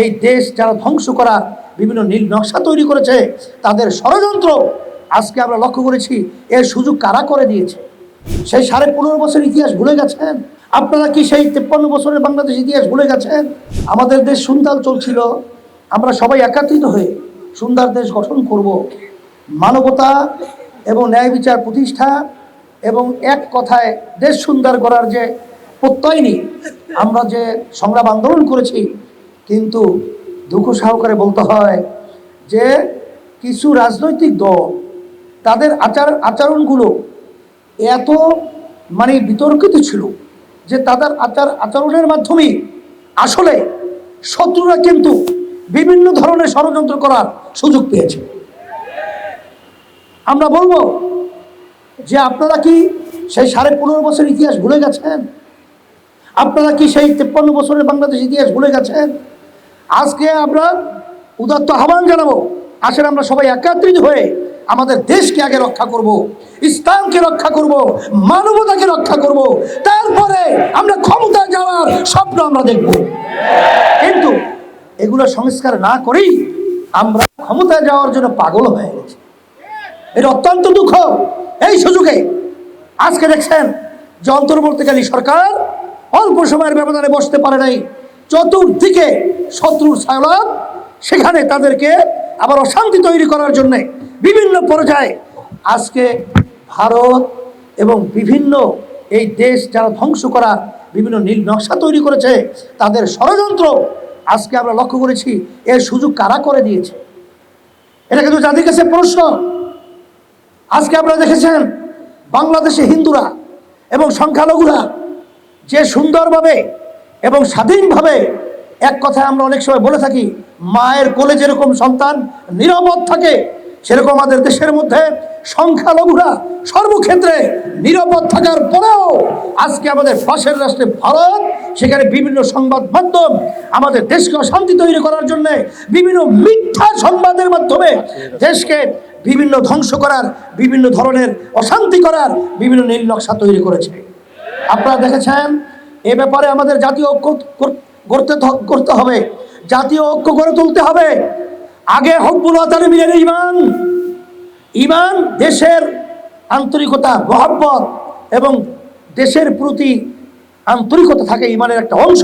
এই দেশ যারা ধ্বংস করা বিভিন্ন নীল নকশা তৈরি করেছে, তাদের ষড়যন্ত্র আজকে আমরা লক্ষ্য করেছি। এর সুযোগ কারা করে দিয়েছে? সেই 15.5 বছর ইতিহাস ভুলে গেছেন? আপনারা কি সেই 53 বছরের বাংলাদেশ ইতিহাস ভুলে গেছেন? আমাদের দেশ সুন্দর চলছিল, আমরা সবাই একত্রিত হয়ে সুন্দর দেশ গঠন করব, মানবতা এবং ন্যায় বিচার প্রতিষ্ঠা এবং এক কথায় দেশ সুন্দর করার যে প্রত্যয় নিয়ে আমরা যে সংগ্রাম আন্দোলন করেছি। কিন্তু দুঃখ সহকারে বলতে হয় যে কিছু রাজনৈতিক দল তাদের আচরণগুলো এত বিতর্কিত ছিল যে তাদের আচরণের মাধ্যমে আসলে শত্রুরা কিন্তু বিভিন্ন ধরনের ষড়যন্ত্র করার সুযোগ পেয়েছে। আমরা বলবো যে আপনারা কি সেই 15.5 বছর ইতিহাস ভুলে গেছেন? আপনারা কি সেই 53 বছরের বাংলাদেশ ইতিহাস ভুলে গেছেন? আজকে আমরা উদাত্ত আহ্বান জানাবো, আসলে আমরা সবাই একত্রিত হয়ে আমাদের দেশকে আগে রক্ষা করব, ইসলামকে রক্ষা করব, মানবতাকে রক্ষা করব, তারপরে আমরা ক্ষমতায় যাওয়ার স্বপ্ন আমরা দেখব। কিন্তু এগুলো সংস্কার না করেই আমরা ক্ষমতায় যাওয়ার জন্য পাগল হয়ে গেছি। এটা অত্যন্ত দুঃখ। এই সুযোগে আজকে দেখছেন যে অন্তর্বর্তীকালী সরকার অল্প সময়ের ব্যবধানে বসতে পারে নাই, চতুর্দিকে শত্রুর ছায়ালাভ, সেখানে তাদেরকে আবার অশান্তি তৈরি করার জন্য বিভিন্ন পর্যায়ে আজকে ভারত এবং বিভিন্ন এই দেশ যারা ধ্বংস করা বিভিন্ন নীল নকশা তৈরি করেছে, তাদের ষড়যন্ত্র আজকে আমরা লক্ষ্য করেছি। এর সুযোগ কারা করে দিয়েছে? এটা কিন্তু জাতির কাছে প্রশ্ন। আজকে আপনারা দেখেছেন বাংলাদেশে হিন্দুরা এবং সংখ্যালঘুরা যে সুন্দরভাবে এবং স্বাধীনভাবে, এক কথায় আমরা অনেক সময় বলে থাকি মায়ের কোলে যেরকম সন্তান নিরাপদ থাকে, সেরকম আমাদের দেশের মধ্যে সংখ্যালঘুরা সর্বক্ষেত্রে নিরাপদ থাকার পরেও আজকে আমাদের পাশের রাষ্ট্রে ভারত, সেখানে বিভিন্ন সংবাদ মাধ্যম আমাদের দেশকে অশান্তি তৈরি করার জন্য বিভিন্ন মিথ্যা সংবাদের মাধ্যমে দেশকে বিভিন্ন ধ্বংস করার, বিভিন্ন ধরনের অশান্তি করার বিভিন্ন নীল নকশা তৈরি করেছে। আপনারা দেখেছেন, এ ব্যাপারে আমাদের জাতীয় ঐক্য করতে হবে, জাতীয় ঐক্য গড়ে তুলতে হবে। আগে হব্বুল ওয়াতানে মিলের ইমান, দেশের আন্তরিকতা, মহব্বত এবং দেশের প্রতি আন্তরিকতা থাকে ইমানের একটা অংশ।